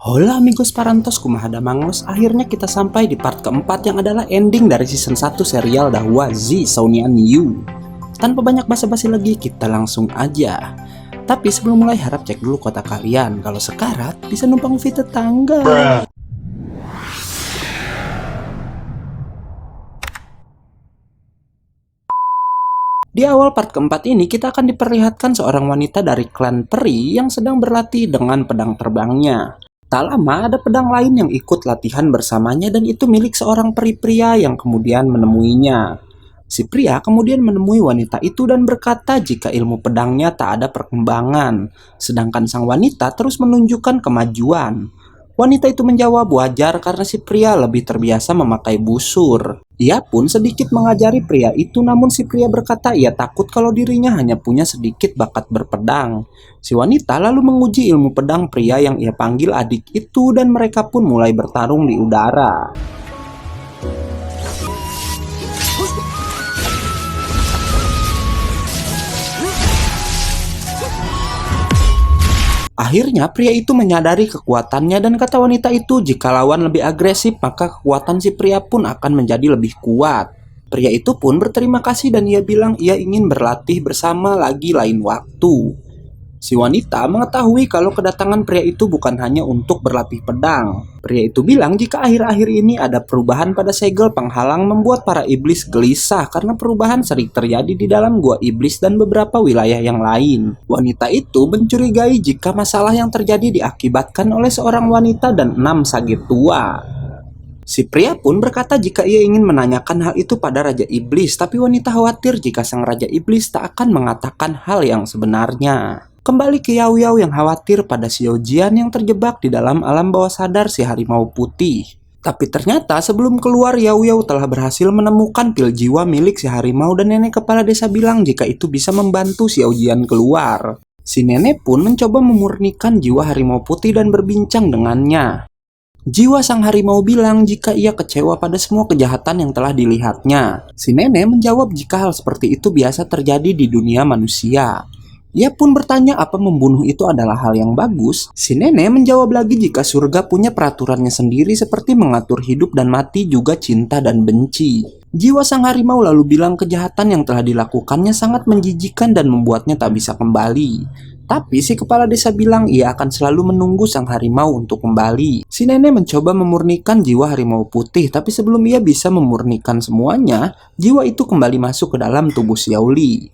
Hola amigos parantos kumahada mangos. Akhirnya kita sampai di part keempat yang adalah ending dari season 1 serial Dahwa Z Saunian Yu. Tanpa banyak basa-basi lagi, kita langsung aja. Tapi sebelum mulai, harap cek dulu kota kalian. Kalau sekarat bisa numpang fit tetangga. Di awal part keempat ini, kita akan diperlihatkan seorang wanita dari klan peri yang sedang berlatih dengan pedang terbangnya. Tak lama, ada pedang lain yang ikut latihan bersamanya dan itu milik seorang peri pria yang kemudian menemuinya. Si pria kemudian menemui wanita itu dan berkata jika ilmu pedangnya tak ada perkembangan, sedangkan sang wanita terus menunjukkan kemajuan. Wanita itu menjawab wajar karena si pria lebih terbiasa memakai busur. Ia pun sedikit mengajari pria itu, namun si pria berkata ia takut kalau dirinya hanya punya sedikit bakat berpedang. Si wanita lalu menguji ilmu pedang pria yang ia panggil adik itu dan mereka pun mulai bertarung di udara. Akhirnya pria itu menyadari kekuatannya dan kata wanita itu jika lawan lebih agresif maka kekuatan si pria pun akan menjadi lebih kuat. Pria itu pun berterima kasih dan ia bilang ia ingin berlatih bersama lagi lain waktu. Si wanita mengetahui kalau kedatangan pria itu bukan hanya untuk berlatih pedang. Pria itu bilang jika akhir-akhir ini ada perubahan pada segel penghalang membuat para iblis gelisah karena perubahan sering terjadi di dalam gua iblis dan beberapa wilayah yang lain. Wanita itu mencurigai jika masalah yang terjadi diakibatkan oleh seorang wanita dan 6 sage tua. Si pria pun berkata jika ia ingin menanyakan hal itu pada Raja Iblis, tapi wanita khawatir jika sang Raja Iblis tak akan mengatakan hal yang sebenarnya. Kembali ke Yao Yao yang khawatir pada Xiao Jian yang terjebak di dalam alam bawah sadar si harimau putih. Tapi ternyata sebelum keluar, Yao Yao telah berhasil menemukan pil jiwa milik si harimau dan nenek kepala desa bilang jika itu bisa membantu Xiao Jian keluar. Si nenek pun mencoba memurnikan jiwa harimau putih dan berbincang dengannya. Jiwa sang harimau bilang jika ia kecewa pada semua kejahatan yang telah dilihatnya. Si nenek menjawab jika hal seperti itu biasa terjadi di dunia manusia. Ia pun bertanya apa membunuh itu adalah hal yang bagus. Si nenek menjawab lagi jika surga punya peraturannya sendiri seperti mengatur hidup dan mati juga cinta dan benci. Jiwa sang harimau lalu bilang kejahatan yang telah dilakukannya sangat menjijikan dan membuatnya tak bisa kembali. Tapi si kepala desa bilang ia akan selalu menunggu sang harimau untuk kembali. Si nenek mencoba memurnikan jiwa harimau putih, tapi sebelum ia bisa memurnikan semuanya, jiwa itu kembali masuk ke dalam tubuh Xiaoli.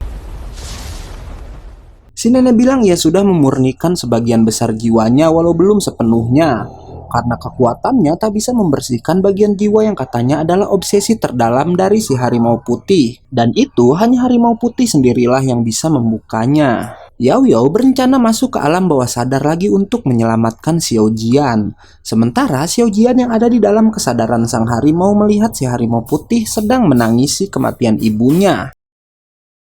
Si nenek bilang ia sudah memurnikan sebagian besar jiwanya walau belum sepenuhnya. Karena kekuatannya tak bisa membersihkan bagian jiwa yang katanya adalah obsesi terdalam dari si harimau putih. Dan itu hanya harimau putih sendirilah yang bisa membukanya. Yao Yao berencana masuk ke alam bawah sadar lagi untuk menyelamatkan Xiao Jian. Sementara Xiao Jian yang ada di dalam kesadaran sang harimau melihat si harimau putih sedang menangisi kematian ibunya.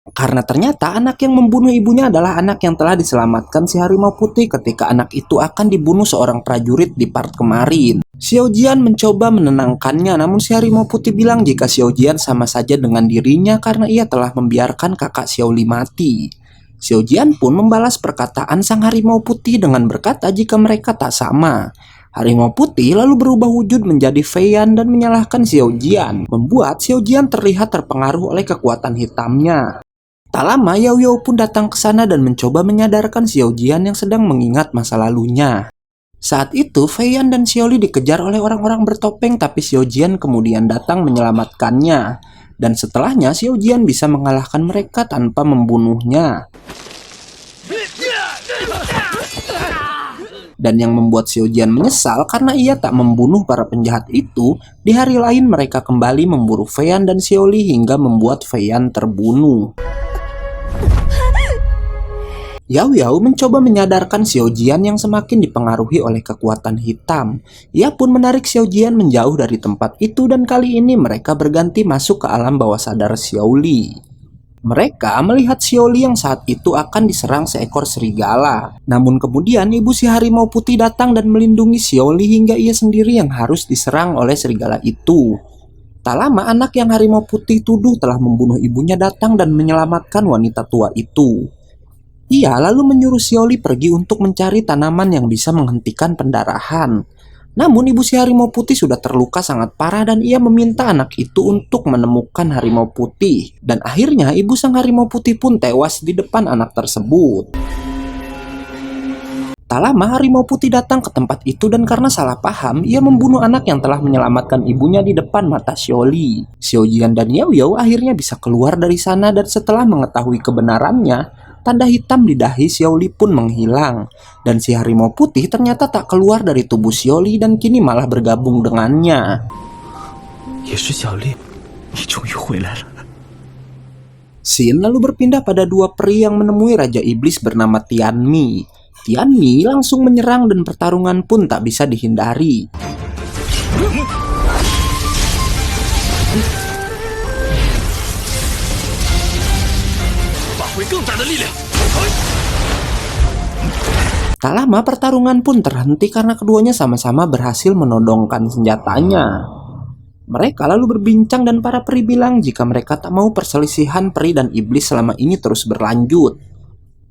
Karena ternyata anak yang membunuh ibunya adalah anak yang telah diselamatkan si harimau putih ketika anak itu akan dibunuh seorang prajurit di part kemarin. Xiao Jian mencoba menenangkannya, namun si harimau putih bilang jika Xiao Jian sama saja dengan dirinya karena ia telah membiarkan kakak Xiaoli mati. Xiao Jian pun membalas perkataan sang harimau putih dengan berkata jika mereka tak sama. Harimau putih lalu berubah wujud menjadi Feiyan dan menyalahkan Xiao Jian, membuat Xiao Jian terlihat terpengaruh oleh kekuatan hitamnya. Tak lama, Yao Yao pun datang ke sana dan mencoba menyadarkan Xiao Jian yang sedang mengingat masa lalunya. Saat itu, Feiyan dan Xiaoli dikejar oleh orang-orang bertopeng, tapi Xiao Jian kemudian datang menyelamatkannya. Dan setelahnya, Xiao Jian bisa mengalahkan mereka tanpa membunuhnya. Dan yang membuat Xiao Jian menyesal karena ia tak membunuh para penjahat itu, di hari lain mereka kembali memburu Feiyan dan Xiaoli hingga membuat Feiyan terbunuh. Yao Yao mencoba menyadarkan Xiao Jian yang semakin dipengaruhi oleh kekuatan hitam. Ia pun menarik Xiao Jian menjauh dari tempat itu dan kali ini mereka berganti masuk ke alam bawah sadar Xiaoli. Mereka melihat Xiaoli yang saat itu akan diserang seekor serigala. Namun kemudian ibu si harimau putih datang dan melindungi Xiaoli hingga ia sendiri yang harus diserang oleh serigala itu. Tak lama anak yang harimau putih tuduh telah membunuh ibunya datang dan menyelamatkan wanita tua itu. Ia lalu menyuruh Xiaoli pergi untuk mencari tanaman yang bisa menghentikan pendarahan. Namun ibu si harimau putih sudah terluka sangat parah dan ia meminta anak itu untuk menemukan harimau putih. Dan akhirnya ibu sang harimau putih pun tewas di depan anak tersebut. Tak lama harimau putih datang ke tempat itu dan karena salah paham, ia membunuh anak yang telah menyelamatkan ibunya di depan mata Xiaoli. Xiaojian dan Yao Yao akhirnya bisa keluar dari sana dan setelah mengetahui kebenarannya, tanda hitam di dahi Xiaoli pun menghilang. Dan si harimau putih ternyata tak keluar dari tubuh Xiaoli dan kini malah bergabung dengannya. Xin lalu berpindah pada dua peri yang menemui Raja Iblis bernama Tianmi. Tianmi langsung menyerang dan pertarungan pun tak bisa dihindari. Tak lama pertarungan pun terhenti karena keduanya sama-sama berhasil menodongkan senjatanya. Mereka lalu berbincang dan para peri bilang jika mereka tak mau perselisihan peri dan iblis selama ini terus berlanjut.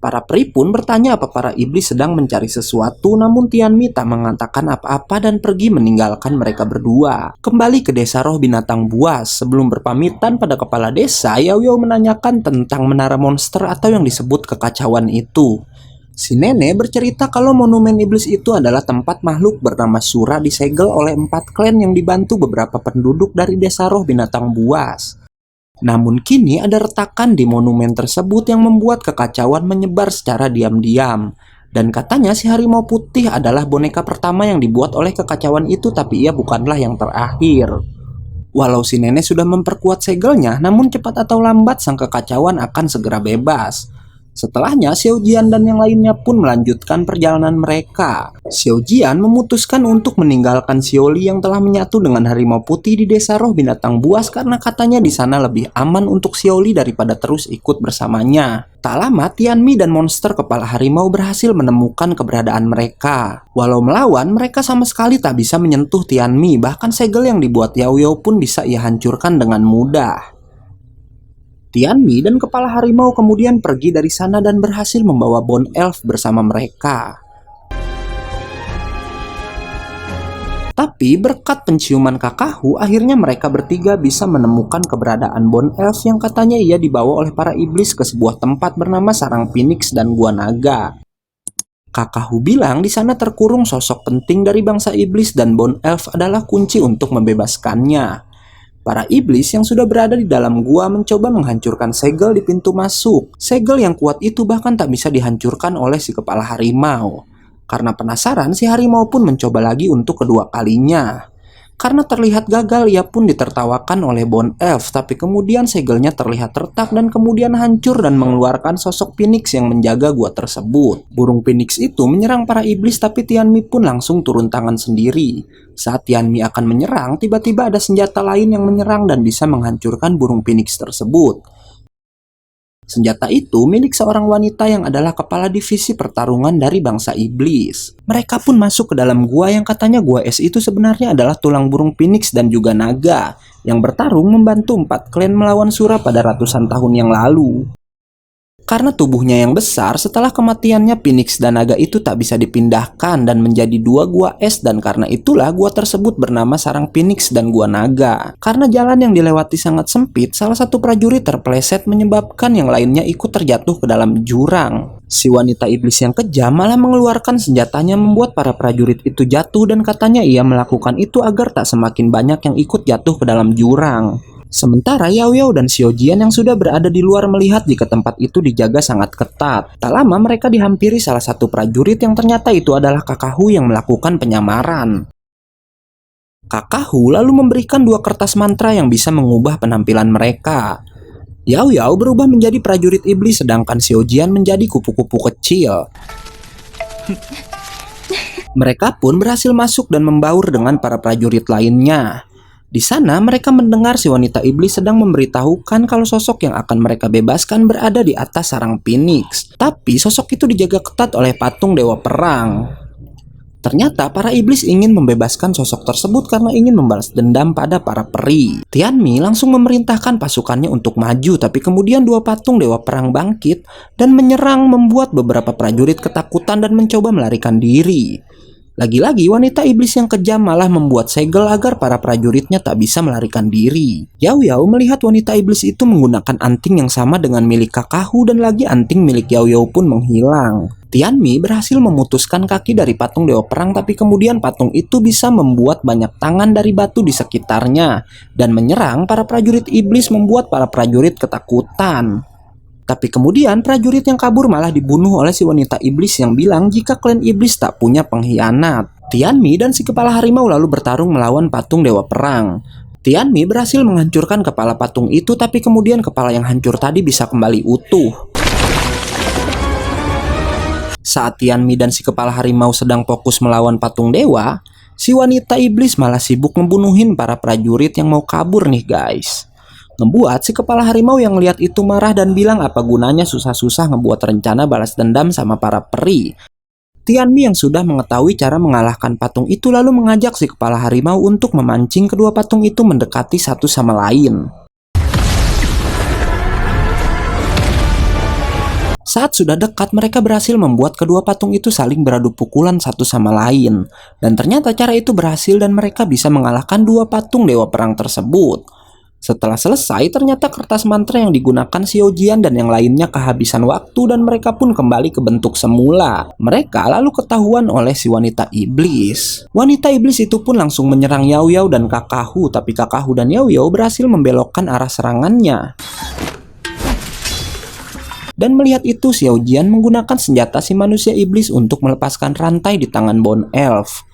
Para peri pun bertanya apa para iblis sedang mencari sesuatu, namun Tianmi tak mengatakan apa-apa dan pergi meninggalkan mereka berdua. Kembali ke desa roh binatang buas, sebelum berpamitan pada kepala desa, Yao Yao menanyakan tentang menara monster atau yang disebut kekacauan itu. Si nenek bercerita kalau monumen iblis itu adalah tempat makhluk bernama Sura disegel oleh 4 klan yang dibantu beberapa penduduk dari desa roh binatang buas. Namun kini ada retakan di monumen tersebut yang membuat kekacauan menyebar secara diam-diam. Dan katanya si harimau putih adalah boneka pertama yang dibuat oleh kekacauan itu, tapi ia bukanlah yang terakhir. Walau si nenek sudah memperkuat segelnya, namun cepat atau lambat sang kekacauan akan segera bebas. Setelahnya, Xiaojian dan yang lainnya pun melanjutkan perjalanan mereka. Xiaojian memutuskan untuk meninggalkan Xiaoli yang telah menyatu dengan harimau putih di desa roh binatang buas karena katanya di sana lebih aman untuk Xiaoli daripada terus ikut bersamanya. Tak lama, Tianmi dan monster kepala harimau berhasil menemukan keberadaan mereka. Walau melawan, mereka sama sekali tak bisa menyentuh Tianmi, bahkan segel yang dibuat Yao Yao pun bisa ia hancurkan dengan mudah. Tianmi dan kepala harimau kemudian pergi dari sana dan berhasil membawa Bone Elf bersama mereka. Tapi berkat penciuman Kakahu, akhirnya mereka bertiga bisa menemukan keberadaan Bone Elf yang katanya ia dibawa oleh para iblis ke sebuah tempat bernama Sarang Phoenix dan Gua Naga. Kakahu bilang di sana terkurung sosok penting dari bangsa iblis dan Bone Elf adalah kunci untuk membebaskannya. Para iblis yang sudah berada di dalam gua mencoba menghancurkan segel di pintu masuk. Segel yang kuat itu bahkan tak bisa dihancurkan oleh si kepala harimau. Karena penasaran, si harimau pun mencoba lagi untuk kedua kalinya. Karena terlihat gagal, ia pun ditertawakan oleh Bone Elf, tapi kemudian segelnya terlihat retak dan kemudian hancur dan mengeluarkan sosok Phoenix yang menjaga gua tersebut. Burung Phoenix itu menyerang para iblis, tapi Tianmi pun langsung turun tangan sendiri. Saat Tianmi akan menyerang, tiba-tiba ada senjata lain yang menyerang dan bisa menghancurkan burung Phoenix tersebut. Senjata itu milik seorang wanita yang adalah kepala divisi pertarungan dari bangsa iblis. Mereka pun masuk ke dalam gua yang katanya gua es itu sebenarnya adalah tulang burung Phoenix dan juga naga yang bertarung membantu 4 klan melawan Sura pada ratusan tahun yang lalu. Karena tubuhnya yang besar, setelah kematiannya Phoenix dan naga itu tak bisa dipindahkan dan menjadi 2 gua es, dan karena itulah gua tersebut bernama Sarang Phoenix dan Gua Naga. Karena jalan yang dilewati sangat sempit, salah satu prajurit terpeleset menyebabkan yang lainnya ikut terjatuh ke dalam jurang. Si wanita iblis yang kejam malah mengeluarkan senjatanya membuat para prajurit itu jatuh dan katanya ia melakukan itu agar tak semakin banyak yang ikut jatuh ke dalam jurang. Sementara Yao Yao dan Xiaojian yang sudah berada di luar melihat jika tempat itu dijaga sangat ketat. Tak lama mereka dihampiri salah satu prajurit yang ternyata itu adalah Kakahu yang melakukan penyamaran. Kakahu lalu memberikan 2 kertas mantra yang bisa mengubah penampilan mereka. Yao Yao berubah menjadi prajurit iblis sedangkan Xiaojian menjadi kupu-kupu kecil. Mereka pun berhasil masuk dan membaur dengan para prajurit lainnya. Di sana mereka mendengar si wanita iblis sedang memberitahukan kalau sosok yang akan mereka bebaskan berada di atas sarang Phoenix. Tapi sosok itu dijaga ketat oleh patung dewa perang. Ternyata para iblis ingin membebaskan sosok tersebut karena ingin membalas dendam pada para peri. Tianmi langsung memerintahkan pasukannya untuk maju, tapi kemudian dua patung dewa perang bangkit dan menyerang, membuat beberapa prajurit ketakutan dan mencoba melarikan diri. Lagi-lagi wanita iblis yang kejam malah membuat segel agar para prajuritnya tak bisa melarikan diri. Yao Yao melihat wanita iblis itu menggunakan anting yang sama dengan milik Kakahu, dan lagi anting milik Yao Yao pun menghilang. Tianmi berhasil memutuskan kaki dari patung dewa perang, tapi kemudian patung itu bisa membuat banyak tangan dari batu di sekitarnya dan menyerang para prajurit iblis, membuat para prajurit ketakutan. Tapi kemudian prajurit yang kabur malah dibunuh oleh si wanita iblis yang bilang jika klan iblis tak punya pengkhianat. Tianmi dan si kepala harimau lalu bertarung melawan patung dewa perang. Tianmi berhasil menghancurkan kepala patung itu, tapi kemudian kepala yang hancur tadi bisa kembali utuh. Saat Tianmi dan si kepala harimau sedang fokus melawan patung dewa, si wanita iblis malah sibuk ngebunuhin para prajurit yang mau kabur nih guys. Ngebuat si kepala harimau yang lihat itu marah dan bilang apa gunanya susah-susah ngebuat rencana balas dendam sama para peri. Tianmi yang sudah mengetahui cara mengalahkan patung itu lalu mengajak si kepala harimau untuk memancing kedua patung itu mendekati satu sama lain. Saat sudah dekat, mereka berhasil membuat kedua patung itu saling beradu pukulan satu sama lain. Dan ternyata cara itu berhasil dan mereka bisa mengalahkan dua patung dewa perang tersebut. Setelah selesai, ternyata kertas mantra yang digunakan Xiao Jian dan yang lainnya kehabisan waktu dan mereka pun kembali ke bentuk semula. Mereka lalu ketahuan oleh si wanita iblis. Wanita iblis itu pun langsung menyerang Yao Yao dan Kakahu, tapi Kakahu dan Yao Yao berhasil membelokkan arah serangannya. Dan melihat itu, Xiao Jian menggunakan senjata si manusia iblis untuk melepaskan rantai di tangan Bone Elf.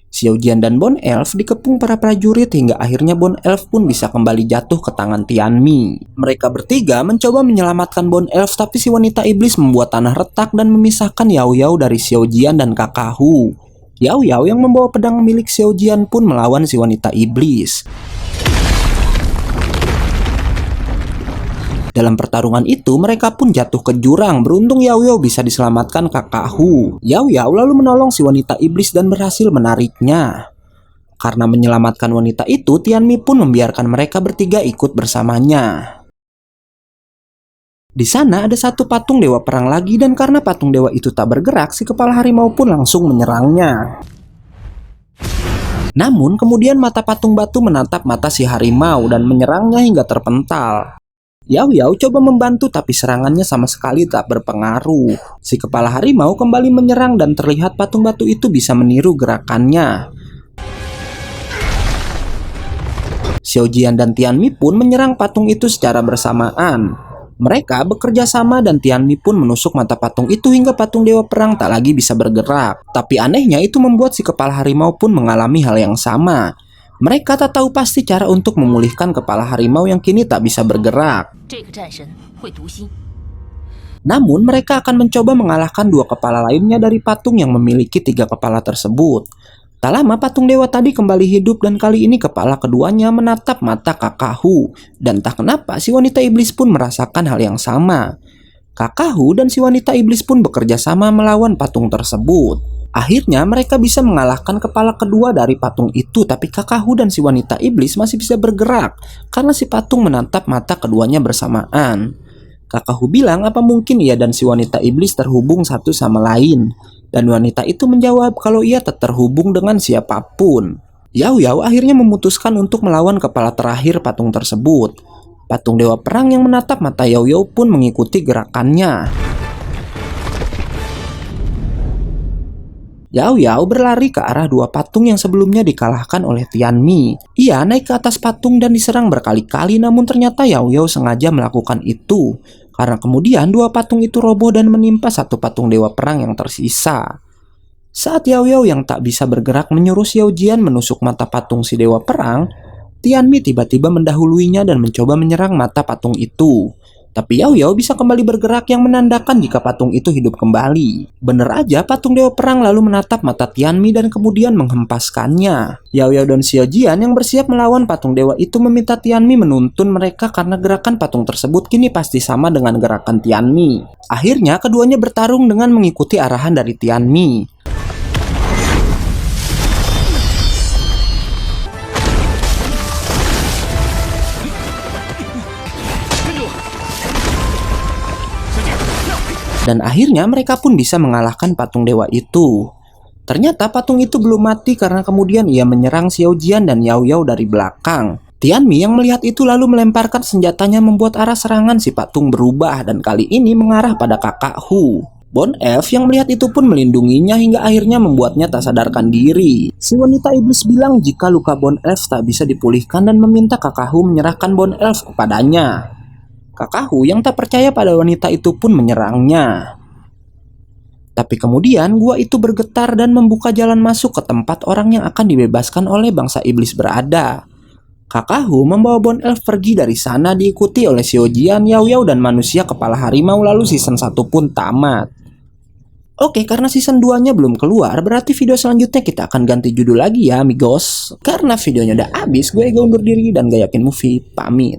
Xiao Jian dan Bone Elf dikepung para prajurit hingga akhirnya Bone Elf pun bisa kembali jatuh ke tangan Tianmi. Mereka bertiga mencoba menyelamatkan Bone Elf, tapi si wanita iblis membuat tanah retak dan memisahkan Yao Yao dari Xiao Jian dan Kakahu. Yao Yao yang membawa pedang milik Xiao Jian pun melawan si wanita iblis. Dalam pertarungan itu, mereka pun jatuh ke jurang. Beruntung Yao Yao bisa diselamatkan Kakahu. Yao Yao lalu menolong si wanita iblis dan berhasil menariknya. Karena menyelamatkan wanita itu, Tianmi pun membiarkan mereka bertiga ikut bersamanya. Di sana ada satu patung dewa perang lagi, dan karena patung dewa itu tak bergerak, si kepala harimau pun langsung menyerangnya. Namun kemudian mata patung batu menatap mata si harimau dan menyerangnya hingga terpental. Yao Yao coba membantu tapi serangannya sama sekali tak berpengaruh. Si kepala harimau kembali menyerang dan terlihat patung batu itu bisa meniru gerakannya. Xiao Jian dan Tianmi pun menyerang patung itu secara bersamaan. Mereka bekerja sama dan Tianmi pun menusuk mata patung itu hingga patung dewa perang tak lagi bisa bergerak. Tapi anehnya itu membuat si kepala harimau pun mengalami hal yang sama. Mereka tak tahu pasti cara untuk memulihkan kepala harimau yang kini tak bisa bergerak. Namun mereka akan mencoba mengalahkan dua kepala lainnya dari patung yang memiliki tiga kepala tersebut. Tak lama patung dewa tadi kembali hidup dan kali ini kepala keduanya menatap mata Kakahu. Dan tak kenapa si wanita iblis pun merasakan hal yang sama. Kakahu dan si wanita iblis pun bekerja sama melawan patung tersebut. Akhirnya mereka bisa mengalahkan kepala kedua dari patung itu, tapi Kakahu dan si wanita iblis masih bisa bergerak karena si patung menatap mata keduanya bersamaan. Kakahu bilang apa mungkin ia dan si wanita iblis terhubung satu sama lain, dan wanita itu menjawab kalau ia tak terhubung dengan siapapun. Yao Yao akhirnya memutuskan untuk melawan kepala terakhir patung tersebut. Patung dewa perang yang menatap mata Yao Yao pun mengikuti gerakannya. Yao Yao berlari ke arah dua patung yang sebelumnya dikalahkan oleh Tianmi. Ia naik ke atas patung dan diserang berkali-kali, namun ternyata Yao Yao sengaja melakukan itu. Karena kemudian dua patung itu roboh dan menimpa satu patung dewa perang yang tersisa. Saat Yao Yao yang tak bisa bergerak menyuruh Xiao Jian menusuk mata patung si dewa perang, Tianmi tiba-tiba mendahuluinya dan mencoba menyerang mata patung itu. Tapi Yao Yao bisa kembali bergerak yang menandakan jika patung itu hidup kembali. Bener aja patung dewa perang lalu menatap mata Tianmi dan kemudian menghempaskannya. Yao Yao dan Xiao Jian yang bersiap melawan patung dewa itu meminta Tianmi menuntun mereka karena gerakan patung tersebut kini pasti sama dengan gerakan Tianmi. Akhirnya keduanya bertarung dengan mengikuti arahan dari Tianmi. Dan akhirnya mereka pun bisa mengalahkan patung dewa itu. Ternyata patung itu belum mati karena kemudian ia menyerang Xiao Jian dan Yao Yao dari belakang. Tianmi yang melihat itu lalu melemparkan senjatanya membuat arah serangan si patung berubah dan kali ini mengarah pada kakak Hu. Bone Elf yang melihat itu pun melindunginya hingga akhirnya membuatnya tak sadarkan diri. Si wanita iblis bilang jika luka Bone Elf tak bisa dipulihkan dan meminta kakak Hu menyerahkan Bone Elf kepadanya. Kakak Hu yang tak percaya pada wanita itu pun menyerangnya. Tapi kemudian gua itu bergetar dan membuka jalan masuk ke tempat orang yang akan dibebaskan oleh bangsa iblis berada. Kakak Hu membawa Bone Elf pergi dari sana diikuti oleh Xiao Jian, Yao Yao dan manusia kepala harimau lalu season 1 pun tamat. Oke, karena season 2-nya belum keluar, berarti video selanjutnya kita akan ganti judul lagi ya amigos. Karena videonya udah habis, gue Ega undur diri dan gak yakin movie pamit.